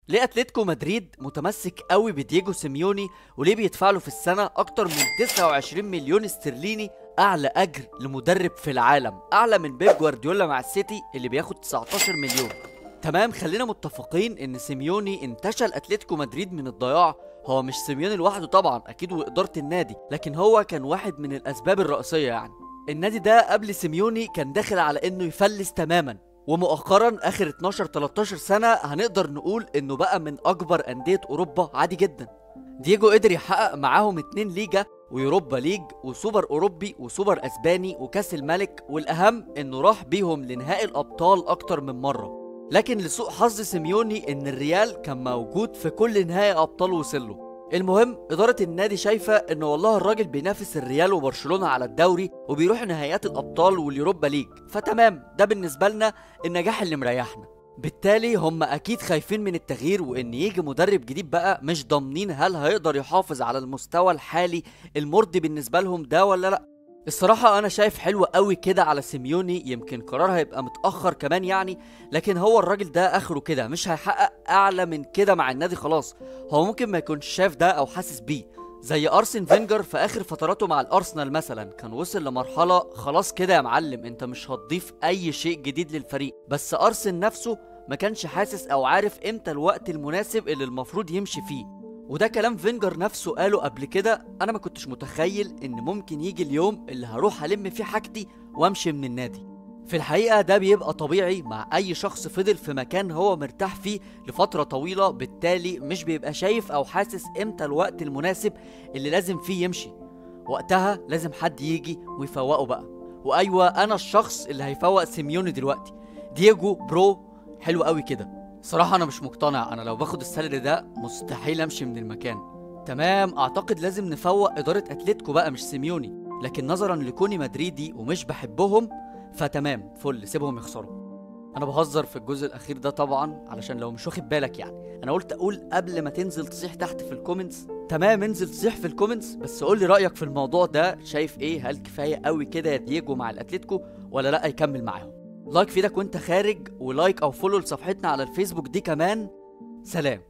ليه اتلتيكو مدريد متمسك قوي بدييجو سيميوني، وليه بيدفع له في السنه اكتر من 29 مليون استرليني، اعلى اجر لمدرب في العالم، اعلى من بيب جوارديولا مع السيتي اللي بياخد 19 مليون. تمام، خلينا متفقين ان سيميوني انتشل اتلتيكو مدريد من الضياع. هو مش سيميوني لوحده طبعا، اكيد واداره النادي، لكن هو كان واحد من الاسباب الرئيسيه. يعني النادي ده قبل سيميوني كان داخل على انه يفلس تماما، ومؤخرا اخر 12 13 سنه هنقدر نقول انه بقى من اكبر انديه اوروبا عادي جدا. دييجو قدر يحقق معاهم 2 ليجا ويوروبا ليج وسوبر اوروبي وسوبر اسباني وكاس الملك، والاهم انه راح بيهم لنهائي الابطال اكتر من مره. لكن لسوء حظ سيميوني ان الريال كان موجود في كل نهائي ابطال وصله. المهم اداره النادي شايفه ان والله الراجل بينافس الريال وبرشلونه على الدوري وبيروح نهائيات الابطال واليوروبا ليج، فتمام، ده بالنسبه لنا النجاح اللي مريحنا. بالتالي هم اكيد خايفين من التغيير، وان يجي مدرب جديد بقى مش ضامنين هل هيقدر يحافظ على المستوى الحالي المرضي بالنسبه لهم ده ولا لا. الصراحة أنا شايف حلو قوي كده على سيميوني، يمكن قرار هيبقى متأخر كمان يعني، لكن هو الراجل ده آخره كده، مش هيحقق أعلى من كده مع النادي خلاص. هو ممكن ما يكونش شايف ده أو حاسس بيه، زي أرسن فينجر في آخر فتراته مع الأرسنال مثلا، كان وصل لمرحلة خلاص كده يا معلم أنت مش هتضيف أي شيء جديد للفريق، بس أرسن نفسه ما كانش حاسس أو عارف إمتى الوقت المناسب اللي المفروض يمشي فيه. وده كلام فينجر نفسه قاله قبل كده، انا ما كنتش متخيل ان ممكن يجي اليوم اللي هروح الم فيه حاجتي وامشي من النادي. في الحقيقة ده بيبقى طبيعي مع اي شخص فضل في مكان هو مرتاح فيه لفترة طويلة، بالتالي مش بيبقى شايف او حاسس امتى الوقت المناسب اللي لازم فيه يمشي. وقتها لازم حد يجي ويفوقه بقى. وايوه انا الشخص اللي هيفوق سيميوني دلوقتي، دييجو برو حلو قوي كده. صراحة أنا مش مقتنع، أنا لو باخد السالري ده مستحيل أمشي من المكان. تمام، أعتقد لازم نفوق إدارة أتلتيكو بقى مش سيميوني، لكن نظرا لكوني مدريدي ومش بحبهم فتمام فل سيبهم يخسروا. أنا بهزر في الجزء الأخير ده طبعا علشان لو مش واخد بالك، يعني أنا قلت أقول قبل ما تنزل تصيح تحت في الكومنتس. تمام انزل تصيح في الكومنتس، بس قول لي رأيك في الموضوع ده، شايف إيه؟ هل كفاية قوي كده يا دييجو مع الأتلتيكو ولا لأ يكمل معاهم؟ لايك في ايدك وانت خارج، ولايك او فولو لصفحتنا على الفيسبوك دي كمان. سلام.